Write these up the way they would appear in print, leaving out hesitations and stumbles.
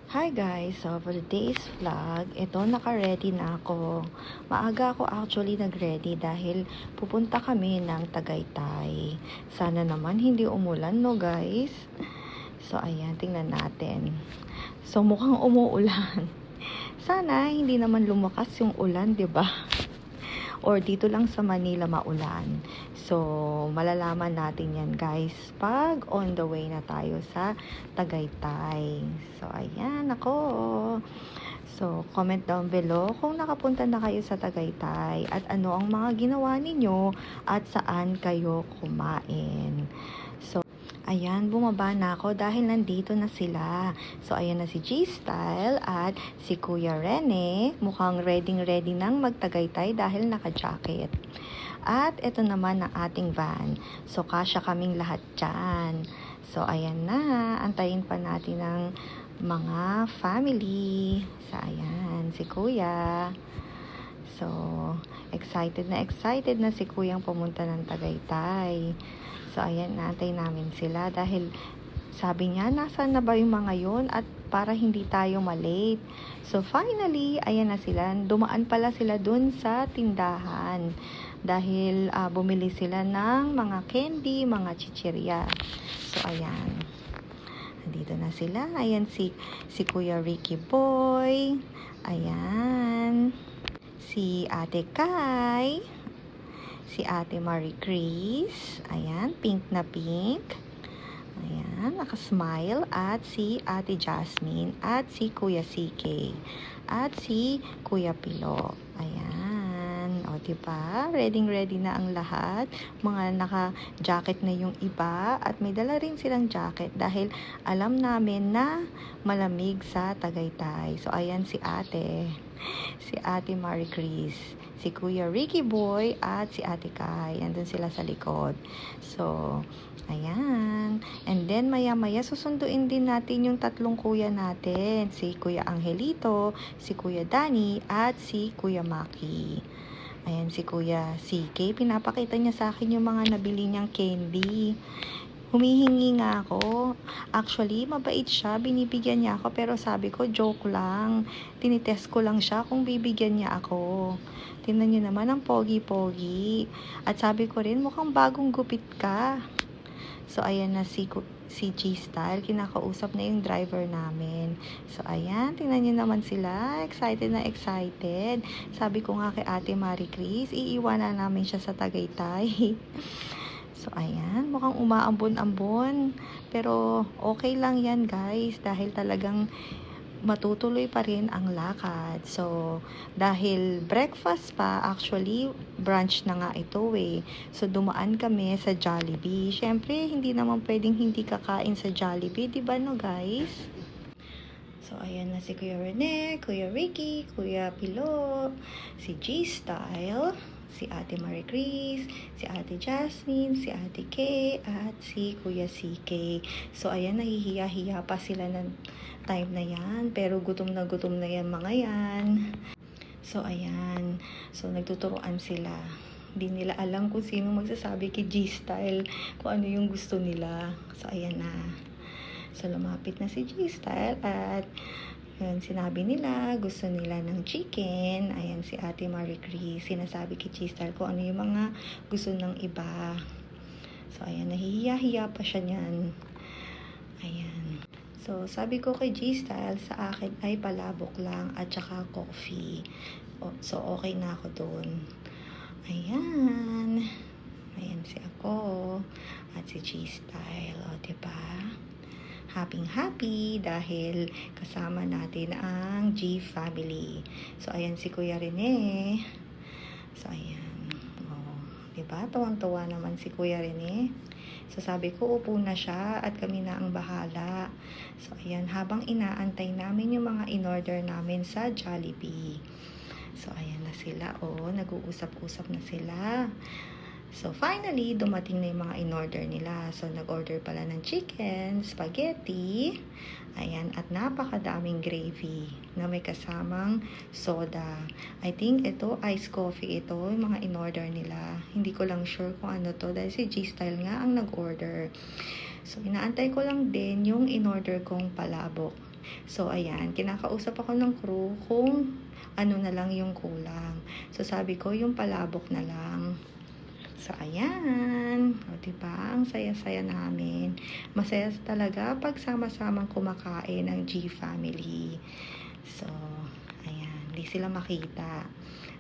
Hi guys, so for today's vlog, ito naka-ready na ako. Maaga ako actually nag-ready dahil pupunta kami ng Tagaytay. Sana naman hindi umulan no guys. So ayan, tingnan natin. So mukhang umuulan. Sana hindi naman lumakas yung ulan, 'di ba? Or dito lang sa Manila maulan. So, malalaman natin yan guys pag on the way na tayo sa Tagaytay. So, ayan ako. So, comment down below kung nakapunta na kayo sa Tagaytay at ano ang mga ginawa ninyo at saan kayo kumain. So, ayan, bumaba na ako dahil nandito na sila. So, ayan na si G-Style at si Kuya Rene. Mukhang ready nang magtagaytay dahil naka-jacket. At ito naman ang ating van. So, kasya kaming lahat dyan. So, ayan na. Antayin pa natin ang mga family. So, ayan, si Kuya. So, excited na si Kuyang pumunta ng Tagaytay. So, ayan, naantay namin sila dahil sabi niya, nasaan na ba yung mga yun at para hindi tayo malate. So, finally, ayan na sila. Dumaan pala sila dun sa tindahan dahil bumili sila ng mga candy, mga chichirya. So, ayan. Nandito na sila. Ayan si Kuya Ricky Boy. Ayan. Si Ate Kai. Si Ate Marie Chris. Ayan, pink na pink. Ayan, nakasmile. At si Ate Jasmine. At si Kuya CK. At si Kuya Pilo. Ayan. O, diba? Ready na ang lahat. Mga naka-jacket na yung iba. At may dala rin silang jacket dahil alam namin na malamig sa Tagaytay. So, ayan si Ate. Si Ate Marie Chris, si Kuya Ricky Boy, at si Ate Kai. Andun sila sa likod. So, ayan. And then, maya-maya, susunduin din natin yung tatlong kuya natin. Si Kuya Angelito, si Kuya Danny, at si Kuya Maki. Ayan, si Kuya CK. Pinapakita niya sa akin yung mga nabili niyang candy. Humihingi nga ako. Actually, mabait siya. Binibigyan niya ako. Pero sabi ko, joke lang. Tinitest ko lang siya kung bibigyan niya ako. Tingnan niyo naman ang pogi-pogi. At sabi ko rin, mukhang bagong gupit ka. So, ayan na si G-Style. Kinakausap na yung driver namin. So, ayan. Tingnan niyo naman sila. Excited na excited. Sabi ko nga kay Ate Marie Chris, iiwanan namin siya sa Tagaytay. So, ayan. Mukhang umaambon-ambon. Pero, okay lang yan, guys. Dahil talagang matutuloy pa rin ang lakad. So, dahil breakfast pa, actually, brunch na nga ito eh. So, dumaan kami sa Jollibee. Siyempre, hindi naman pwedeng hindi kakain sa Jollibee. Diba no, guys? So, ayan na si Kuya Rene, Kuya Ricky, Kuya Pilo, si G-Style, si Ate Marie Chris, si Ate Jasmine, si Ate Kay, at si Kuya CK. So, ayan, nahihiya-hiya pa sila ng time na yan. Pero gutom na yan mga yan. So, ayan. So, nagtuturoan sila. Hindi nila alam kung sino magsasabi kay G-Style kung ano yung gusto nila. So, ayan na. So, lumapit na si G-Style at yun, sinabi nila, gusto nila ng chicken. Ayan, si Ate Marie Chris. Sinasabi kay G-Style kung ano yung mga gusto ng iba. So, ayan, nahihiya-hiya pa siya niyan. Ayan. So, sabi ko kay G-Style, sa akin ay palabok lang at saka coffee. So, okay na ako doon. Ayan. Ayan si ako. At si G-Style. O, diba? Happy dahil kasama natin ang G family. So, ayan si Kuya Rene. So, ayan. Oh, diba? Tuwang-tuwa naman si Kuya Rene. So, sabi ko, upo na siya at kami na ang bahala. So, ayan. Habang inaantay namin yung mga in-order namin sa Jollibee. So, ayan na sila. Oh, nag-uusap-usap na sila. So, finally, dumating na yung mga in-order nila. So, nag-order pala ng chicken, spaghetti, ayan, at napakadaming gravy na may kasamang soda. I think ito, iced coffee ito, yung mga in-order nila. Hindi ko lang sure kung ano to dahil si G-Style nga ang nag-order. So, inaantay ko lang din yung in-order kong palabok. So, ayan, kinakausap ako ng crew kung ano na lang yung kulang. So, sabi ko, yung palabok na lang. So, ayan. O, diba? Ang saya-saya namin. Masaya talaga pag sama-samang kumakain ng G family. So, ayan. Hindi sila makita.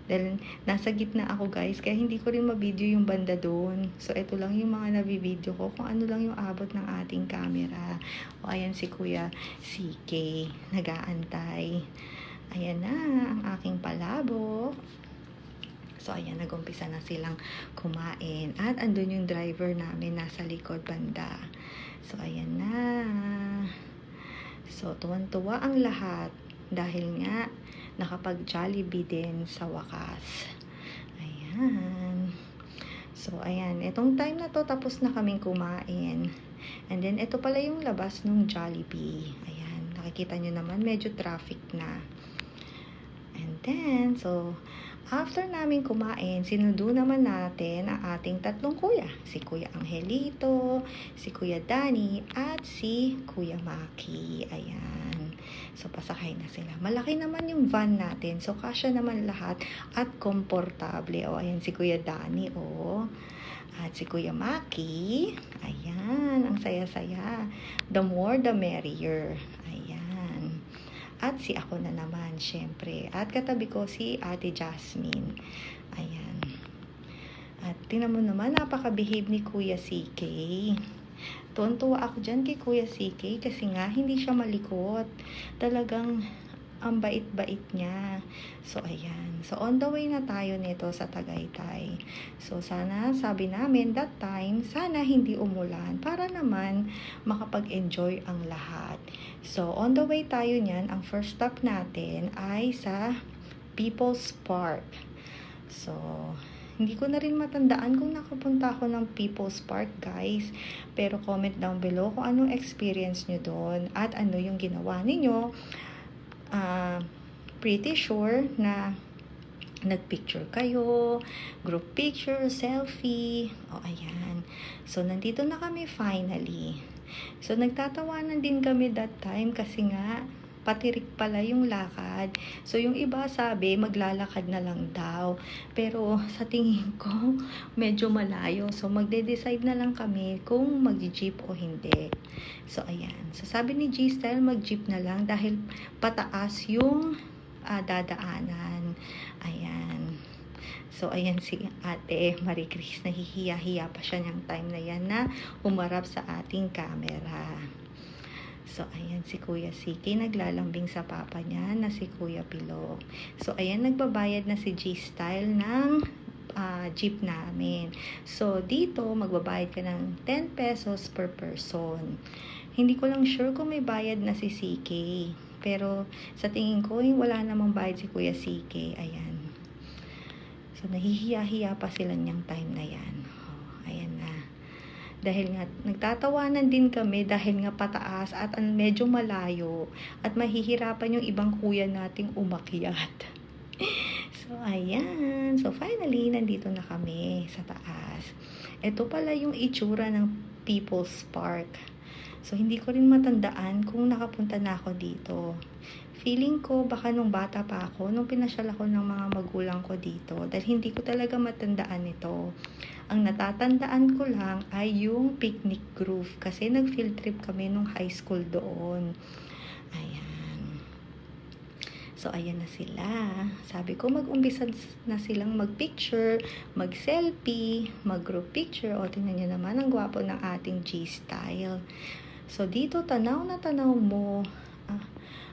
Dahil nasa gitna ako guys, kaya hindi ko rin ma-video yung banda doon. So, ito lang yung mga nabi-video ko, kung ano lang yung abot ng ating camera. O, ayan si Kuya CK, nag-aantay. Ayan na, ang aking palabok. So, ayan, nag-umpisa na silang kumain. At andun yung driver namin, nasa likod banda. So, ayan na. So, tuwan-tuwa ang lahat. Dahil nga, nakapag-Jollibee din sa wakas. Ayan. So, ayan. Itong time na to, tapos na kaming kumain. And then, ito pala yung labas ng Jollibee. Ayan. Nakikita nyo naman, medyo traffic na. And then, so, after namin kumain, sinundo naman natin ang ating tatlong kuya. Si Kuya Angelito, si Kuya Danny, at si Kuya Maki. Ayan. So, pasakay na sila. Malaki naman yung van natin. So, kasya naman lahat at komportable. O, ayan si Kuya Danny, o. At si Kuya Maki. Ayan. Ang saya-saya. The more, the merrier. Ayan. At si ako na naman, syempre. At katabi ko si Ate Jasmine. Ayan. At tingnan mo naman, napaka-behave ni Kuya CK. Tuwan-tuwa ako dyan kay Kuya CK kasi nga hindi siya malikot. Talagang ang bait-bait niya. So, ayan. So, on the way na tayo nito sa Tagaytay. So, sana, sabi namin that time, sana hindi umulan para naman makapag-enjoy ang lahat. So, on the way tayo niyan, ang first stop natin ay sa People's Park. So, hindi ko na rin matandaan kung nakapunta ako ng People's Park, guys. Pero comment down below kung anong experience nyo doon at ano yung ginawa ninyo. Pretty sure na nagpicture kayo, group picture, selfie. O, ayan. So, nandito na kami finally. So, nagtatawanan din kami that time kasi nga, patirik pala yung lakad. So, yung iba sabi, maglalakad na lang daw. Pero, sa tingin ko, medyo malayo. So, magde-decide na lang kami kung mag-jeep o hindi. So, ayan. So, sabi ni G-Style, mag-jeep na lang dahil pataas yung dadaanan. Ayan. So, ayan si Ate Marie Chris. Nahihiya-hiya pa siya niyang time na yan na umarap sa ating camera. So, ayan si Kuya CK, naglalambing sa papa niya na si Kuya Pilo. So, ayan, nagbabayad na si G-Style ng jeep namin. So, dito, magbabayad ka ng 10 pesos per person. Hindi ko lang sure kung may bayad na si CK. Pero, sa tingin ko, wala namang bayad si Kuya CK. Ayan. So, nahihiya-hiya pa sila niyang time na yan. Oh, ayan na. Dahil nga, nagtatawanan din kami dahil nga pataas at medyo malayo at mahihirapan yung ibang kuya nating umakyat. So, ayan. So, finally, nandito na kami sa taas. Ito pala yung itsura ng People's Park. So, hindi ko rin matandaan kung nakapunta na ako dito. Feeling ko, baka nung bata pa ako, nung pinasyal ako ng mga magulang ko dito, dahil hindi ko talaga matandaan ito. Ang natatandaan ko lang ay yung picnic groove kasi nag-field trip kami nung high school doon. Ayan. So, ayan na sila. Sabi ko, mag-umpisa na silang mag-picture, mag-selfie, mag-group picture. O, tingnan nyo naman, ang gwapo ng ating G-Style. So, dito, tanaw na tanaw mo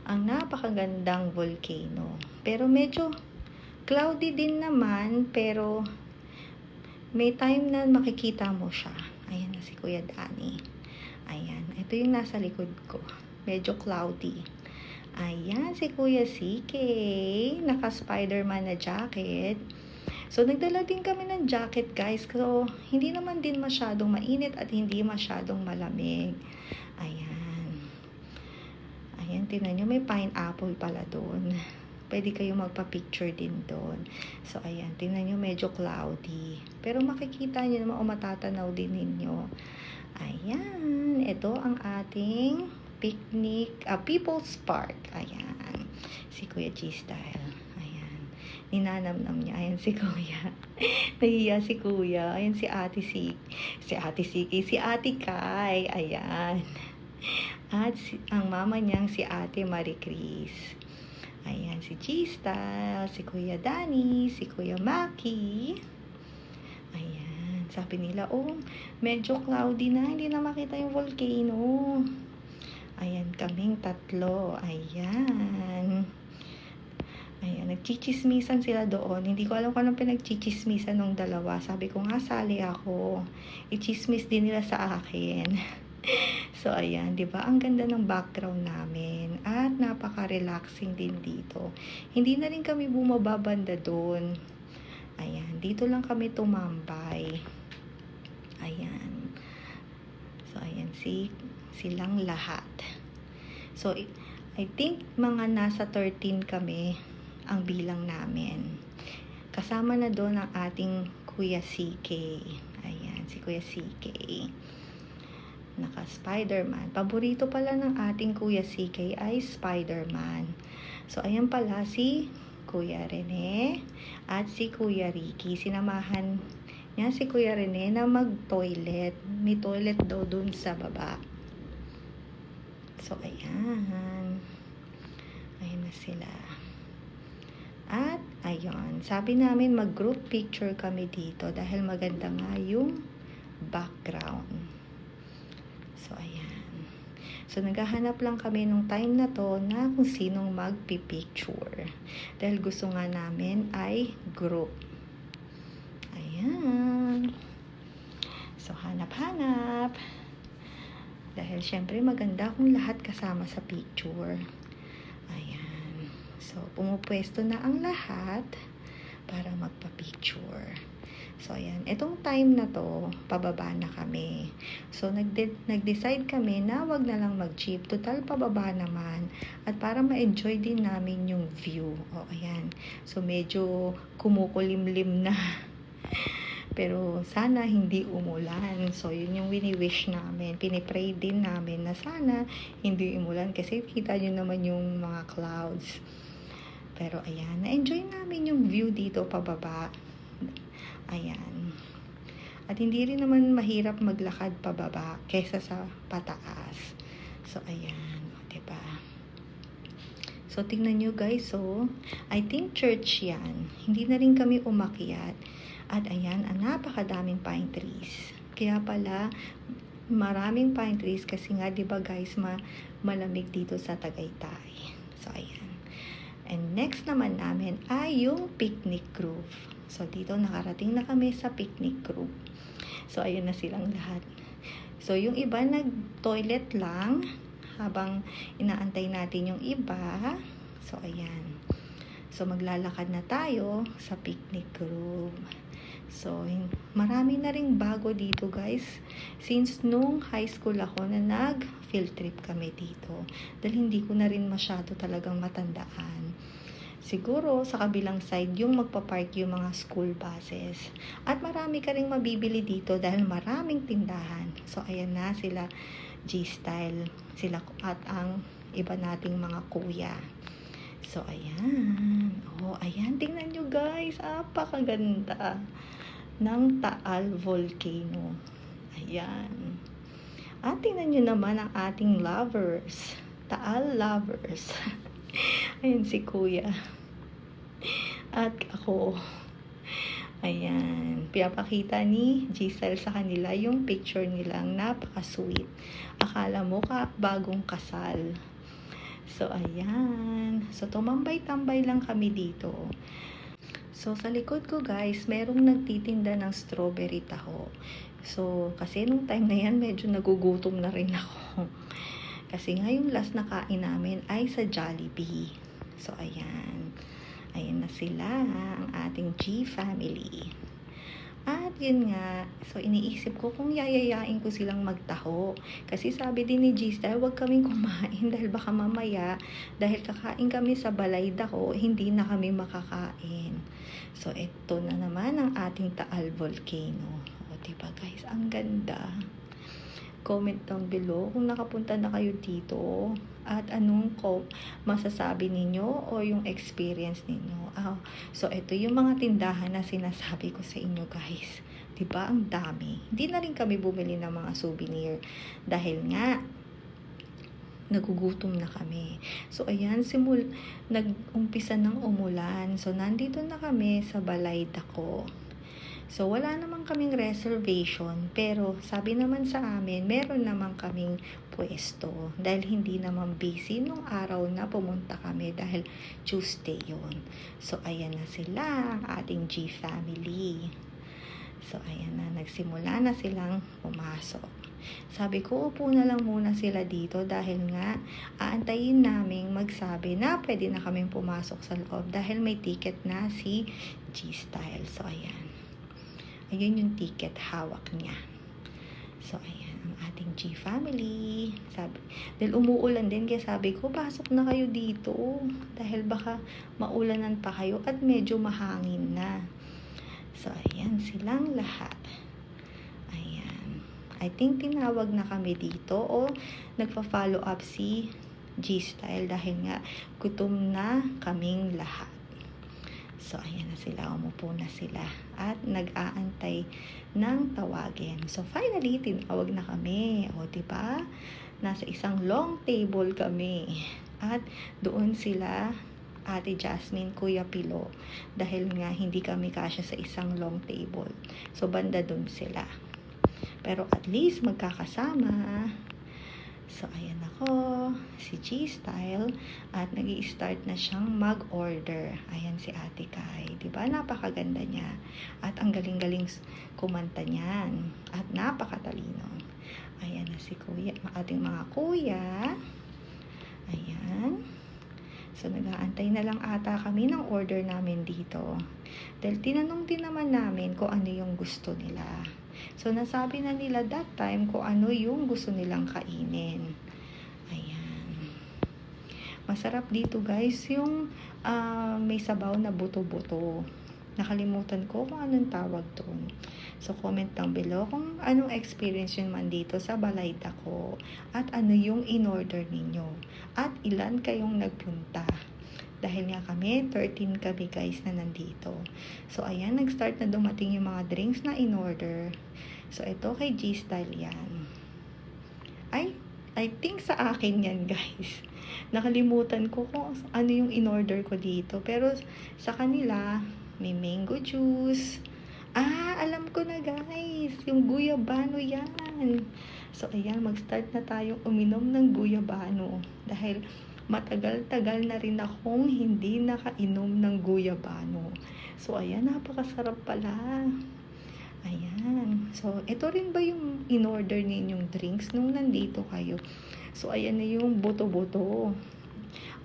ang napakagandang volcano. Pero medyo cloudy din naman, pero may time na makikita mo siya. Ayan na si Kuya Danny. Ayan. Ito yung nasa likod ko. Medyo cloudy. Ayan si Kuya CK. Naka-Spider-Man na jacket. So, nagdala din kami ng jacket, guys. So, hindi naman din masyadong mainit at hindi masyadong malamig. Ayan. Ayan, tingnan nyo. May pineapple pala doon. Pwede kayo magpa-picture din doon. So, ayan. Tingnan nyo, medyo cloudy. Pero makikita nyo naman o matatanaw din ninyo. Ayan. Ito ang ating People's Park. Ayan. Si Kuya G-Style. Ayan. Ninanamnam niya. Ayan si Kuya. Nahiya si Kuya. Ayan si Ate Siki. Si Ate Kai. Ayan. At ang mama niyang si Ate Marie Chris. Ayan, si G-Style, si Kuya Danny, si Kuya Maki. Ayan, sabi nila, medyo cloudy na, hindi na makita yung volcano. Ayan, kaming tatlo. Ayan. Ayan, nagchichismisan sila doon. Hindi ko alam kung anong pinagchichismisan ng dalawa. Sabi ko nga, sali ako. Ichismis din nila sa akin. So, ayan, di ba? Ang ganda ng background namin. At napaka-relaxing din dito. Hindi na rin kami bumababanda doon. Ayan, dito lang kami tumambay. Ayan. So, ayan, silang lahat. So, I think mga nasa 13 kami ang bilang namin. Kasama na doon ang ating Kuya CK. Ayan, si Kuya CK. Naka-Spider-Man. Paborito pala ng ating Kuya CK ay Spider-Man. So, ayan pala si Kuya Rene at si Kuya Ricky. Sinamahan niya si Kuya Rene na mag-toilet. May toilet daw dun sa baba. So, ayan. Ayan na sila. At, ayun. Sabi namin mag-group picture kami dito dahil maganda nga yung background. So, ayan. So, naghahanap lang kami nung time na to na kung sinong magpipicture. Dahil gusto nga namin ay group. Ayan. So, hanap-hanap. Dahil syempre maganda kung lahat kasama sa picture. Ayan. So, pumupwesto na ang lahat para magpa-picture. So, ayan. Itong time na to, pababa na kami. So, nag-decide kami na wag na lang mag-jeep. Total, pababa naman. At para ma-enjoy din namin yung view. O, ayan. So, medyo kumukulimlim na. Pero, sana hindi umulan. So, yun yung wini-wish namin. Pinipray din namin na sana hindi umulan. Kasi kita nyo naman yung mga clouds. Pero, ayan. Na-enjoy namin yung view dito pababa. Ayan. At hindi rin naman mahirap maglakad pababa kaysa sa pataas. So, ayan. Diba? So, tingnan nyo guys. So, I think church yan. Hindi na rin kami umakyat. At ayan, napakadaming pine trees. Kaya pala, maraming pine trees kasi nga, diba guys, malamig dito sa Tagaytay. So, ayan. And next naman namin ay yung picnic group. So, dito nakarating na kami sa picnic group. So, ayun na silang lahat. So, yung iba nag-toilet lang habang inaantay natin yung iba. So, ayan. So, maglalakad na tayo sa picnic group. So, marami na ring bago dito, guys. Since nung high school ako na nag-field trip kami dito. Dahil hindi ko na rin masyado talagang matandaan. Siguro, sa kabilang side, yung magpapark yung mga school buses. At marami ka ring mabibili dito dahil maraming tindahan. So, ayan na sila G-Style. Sila at ang iba nating mga kuya. So, ayan. Oh, ayan. Tingnan nyo guys. Apakaganda ng Taal Volcano. Ayan. At tingnan nyo naman ang ating lovers. Taal lovers. Ayan si kuya. At ako. Ayan. Pinapakita ni Giselle sa kanila yung picture nilang napaka-sweet. Akala mo bagong kasal. So, ayan. So, tumambay-tambay lang kami dito. So, sa likod ko guys, merong nagtitinda ng strawberry taho. So, kasi nung time na yan, medyo nagugutom na rin ako. Kasi nga yung last na kain namin ay sa Jollibee. So, ayan. Ayan na sila, ang ating G family. At yun nga, so iniisip ko kung yayayain ko silang magtaho. Kasi sabi din ni G-Style, huwag kaming kumain dahil baka mamaya, dahil kakain kami sa balay dako, hindi na kami makakain. So, ito na naman ang ating Taal Volcano. O, diba guys, ang ganda. comment down below kung nakapunta na kayo dito at anong masasabi ninyo o yung experience ninyo. So ito yung mga tindahan na sinasabi ko sa inyo guys. Diba? Ang dami. Hindi na rin kami bumili ng mga souvenir dahil nga nagugutom na kami. So ayan, nag-umpisa ng umulan. So nandito na kami sa Balay Dako. So, wala naman kaming reservation, pero sabi naman sa amin, meron naman kaming pwesto. Dahil hindi naman busy nung araw na pumunta kami dahil Tuesday yon. So, ayan na sila, ang ating G family. So, ayan na, nagsimula na silang pumasok. Sabi ko, upo na lang muna sila dito dahil nga aantayin naming magsabi na pwede na kaming pumasok sa loob dahil may ticket na si G-Style. So, ayan. Ayun yung ticket, hawak niya. So, ayan, ang ating G family. Dahil umuulan din, kaya sabi ko, pasok na kayo dito. Dahil baka maulanan pa kayo at medyo mahangin na. So, ayan, silang lahat. Ayan. I think tinawag na kami dito o nagpa-follow up si G-Style dahil nga gutom na kaming lahat. So, ayan na sila. Umupo na sila. At nag-aantay ng tawagin. So, finally, tinawag na kami. O, diba? Nasa isang long table kami. At doon sila, Ate Jasmine, Kuya Pilo. Dahil nga, hindi kami kasya sa isang long table. So, banda doon sila. Pero at least, magkakasama. So, ayan ako, si G-Style, at nag-i-start na siyang mag-order. Ayan si Ate Kai, diba? Napakaganda niya. At ang galing-galing kumanta niyan. At napakatalino. Ayan na si Kuya, ating mga kuya. Ayan. So, nag-aantay na lang ata kami ng order namin dito. Dahil tinanong din naman namin kung ano yung gusto nila. So, nasabi na nila that time kung ano yung gusto nilang kainin. Ayan. Masarap dito guys yung may sabaw na buto-buto. Nakalimutan ko kung anong tawag doon. So, comment down below kung anong experience yun man dito sa Balay Dako. At ano yung in-order ninyo. At ilan kayong nagpunta. Dahil nga kami, 13 kami guys na nandito. So, ayan, nag-start na dumating yung mga drinks na in-order. So, ito kay G-Style yan. I think sa akin yan guys. Nakalimutan ko kung ano yung in-order ko dito. Pero sa kanila, may mango juice. Alam ko na guys. Yung guyabano yan. So, ayan, mag-start na tayong uminom ng guyabano. Dahil matagal-tagal na rin akong hindi nakainom ng guyabano. So, ayan, napakasarap pala. Ayan. So, ito rin ba yung in-order ninyong drinks nung nandito kayo? So, ayan na yung buto-buto.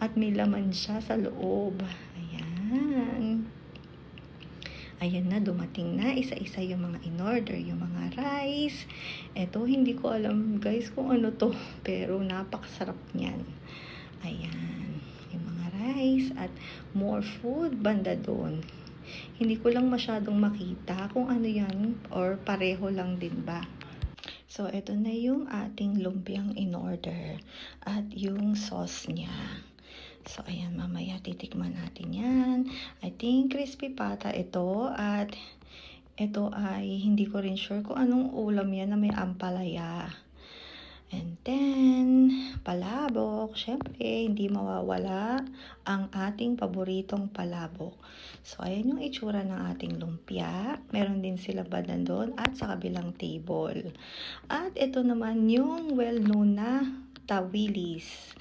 At may laman siya sa loob. Ayan. Ayan na, dumating na. Isa-isa yung mga in-order. Yung mga rice. Ito, hindi ko alam guys kung ano to. Pero napakasarap niyan. Ayan, yung mga rice at more food banda doon. Hindi ko lang masyadong makita kung ano yan or pareho lang din ba. So, ito na yung ating lumpiang in order at yung sauce niya. So, ayan, mamaya titikman natin yan. I think crispy pata ito at ito ay hindi ko rin sure kung anong ulam yan na may ampalaya. And then, palabok. Syempre, hindi mawawala ang ating paboritong palabok. So, ayan yung itsura ng ating lumpia. Meron din sila badan doon at sa kabilang table. At ito naman yung well-known na tawilis.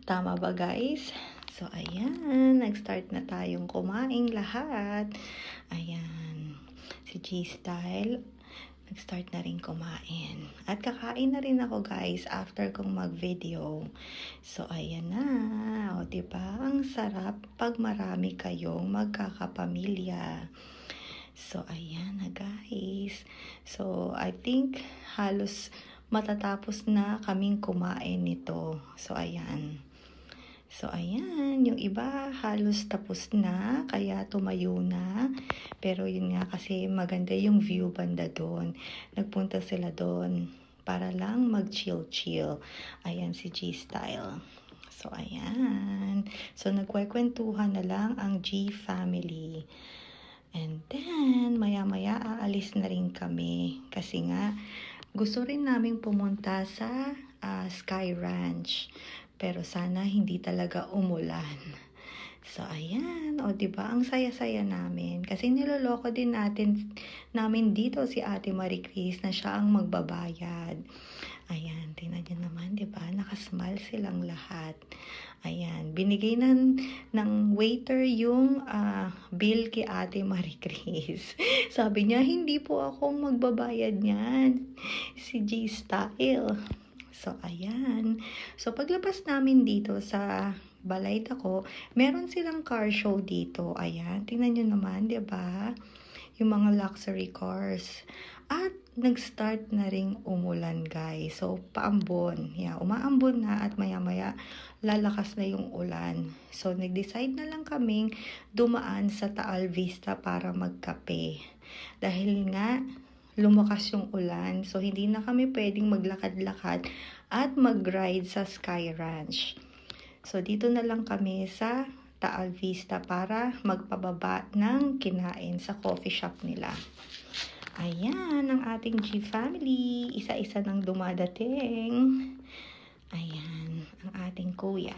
Tama ba guys? So, ayan. Nag-start na tayong kumain lahat. Ayan. Si G-Style nag-start na rin kumain. At kakain na rin ako guys after kong mag-video. So, ayan na. O, diba? Ang sarap pag marami kayong magkakapamilya. So, ayan na guys. So, I think halos matatapos na kaming kumain nito. So, ayan. So, ayan, yung iba halos tapos na, kaya tumayo na. Pero yun nga kasi maganda yung view banda doon. Nagpunta sila doon para lang mag-chill-chill. Ayan si G-Style. So, ayan. So, nagkwekwentuhan na lang ang G family. And then, maya-maya aalis na rin kami. Kasi nga, gusto rin namin pumunta sa Sky Ranch. Pero sana hindi talaga umulan. So, ayan. O, diba? Ang saya-saya namin. Kasi niloloko din namin dito si Ate Marie Chris na siya ang magbabayad. Ayan. Tingnan nyo naman, diba? Nakasmile silang lahat. Ayan. Binigay ng waiter yung bill kay Ate Marie Chris. Sabi niya, hindi po ako magbabayad niyan. Si G-Style. So, ayan. So, paglabas namin dito sa Balay-Taco, meron silang car show dito. Ayan, tingnan nyo naman, diba? Yung mga luxury cars. At nag-start na ring umulan, guys. So, paambon. Yeah, umaambon na at maya-maya lalakas na yung ulan. So, nag-decide na lang kaming dumaan sa Taal Vista para magkape. Dahil nga, lumakas yung ulan. So, hindi na kami pwedeng maglakad-lakad at mag-ride sa Sky Ranch. So, dito na lang kami sa Taal Vista para magpababa ng kinain sa coffee shop nila. Ayan, ang ating G family. Isa-isa nang dumadating. Ayan, ang ating kuya.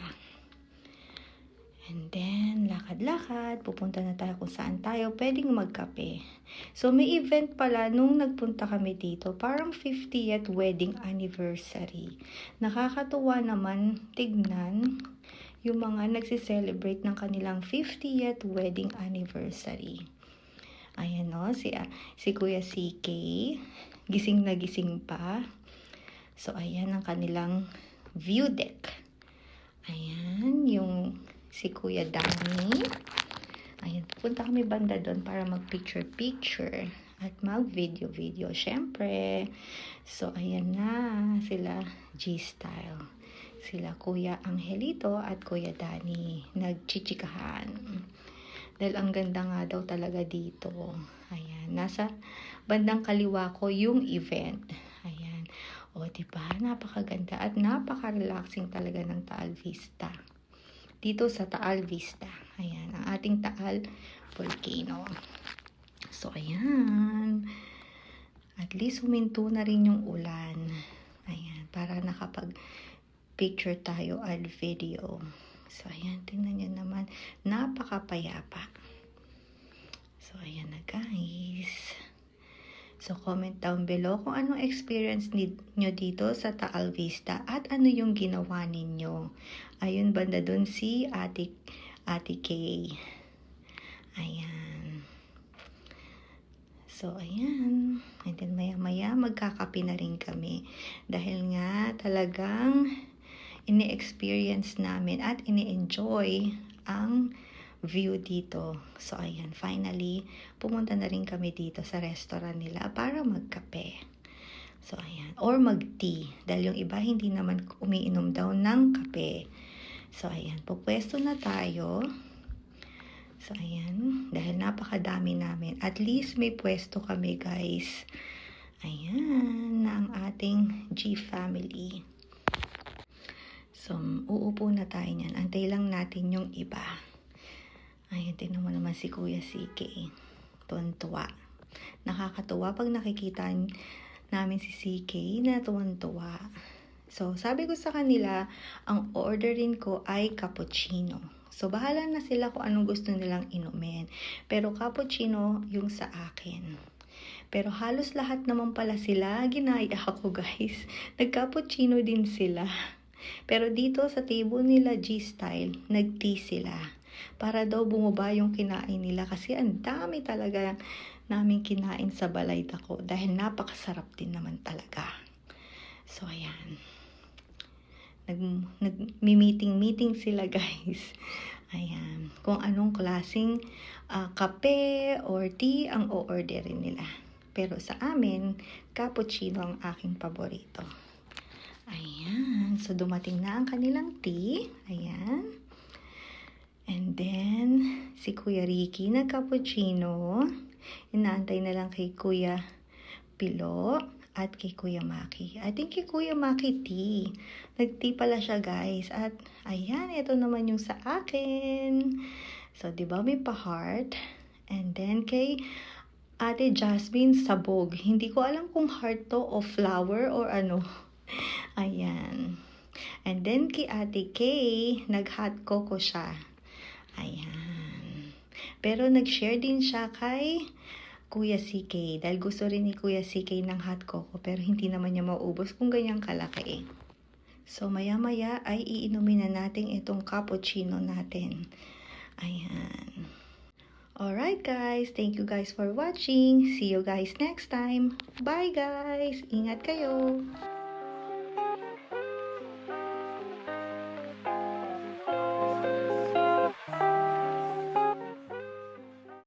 And then, lakad-lakad. Pupunta na tayo kung saan tayo pwedeng magkape. So, may event pala nung nagpunta kami dito. Parang 50th wedding anniversary. Nakakatuwa naman tignan yung mga nagsiselebrate ng kanilang 50th wedding anniversary. Ayan o, si Kuya CK, gising na gising pa. So, ayan ang kanilang view deck. Ayan, yung si Kuya Danny. Ayan, pupunta kami banda doon para mag-picture-picture at mag-video-video, syempre. So, ayan na sila G-Style. Sila Kuya Angelito at Kuya Danny nagchichikahan. Dahil ang ganda nga daw talaga dito. Ayan, nasa bandang kaliwa ko yung event. Ayan. O, diba? Napakaganda at napaka-relaxing talaga ng Taal Vista. Dito sa Taal Vista. Ayan, ang ating Taal Volcano. So, ayan. At least huminto na rin yung ulan. Ayan, para picture tayo at video. So, ayan, tingnan nyo naman. Napakapayapa. So, ayan na guys. So, comment down below kung anong experience nyo dito sa Taal Vista at ano yung ginawa ninyo. Ayun, banda dun si Ate Kay. Ayan. So, ayan. And then, maya-maya, magkakape na rin kami. Dahil nga, talagang ini-experience namin at ini-enjoy ang view dito. So, ayan, finally, pumunta na rin kami dito sa restaurant nila para magkape. So, ayan, or mag-tea. Dahil yung iba, hindi naman umiinom daw ng kape. So, ayan, pupwesto na tayo. So, ayan, dahil napakadami namin. At least may pwesto kami, guys. Ayan, na ang ating G family. So, uupo na tayo niyan. Antay lang natin yung iba. Ayan, tingnan mo naman si Kuya CK. Tuwan-tuwa. Nakakatuwa pag nakikita namin si CK na tuwan-tuwa. So, sabi ko sa kanila, ang orderin ko ay cappuccino. So, bahala na sila kung anong gusto nilang inumin. Pero cappuccino yung sa akin. Pero halos lahat naman pala sila, ginaya ako guys. Nag-cappuccino din sila. Pero dito sa table nila G-Style, nag-tea sila. Para daw bumaba yung kinain nila kasi ang dami talaga namin kinain sa Balay-Taco dahil napakasarap din naman talaga. So, ayan. Nag-meeting sila guys. Ayan. Kung anong klaseng kape or tea ang o-orderin nila. Pero sa amin, cappuccino ang aking paborito. Ayan. So, dumating na ang kanilang tea. Ayan. And then, si Kuya Ricky nag-cappuccino. Inaantay na lang kay Kuya Pilo at kay Kuya Maki. I think kay Kuya Maki tea. Nag-tea pala siya guys. At ayan, ito naman yung sa akin. So, di ba may pa-heart? And then kay Ate Jasmine sabog. Hindi ko alam kung heart to o flower or ano. Ayan. And then kay Ate Kay, nag-hot coco siya. Ayan. Pero nag-share din siya kay Kuya CK. Dahil gusto rin ni Kuya CK ng hot coco. Pero hindi naman niya maubos kung ganyang kalaki. So maya-maya ay iinumin na natin itong cappuccino natin. Ayan. Alright guys, thank you guys for watching. See you guys next time. Bye guys! Ingat kayo!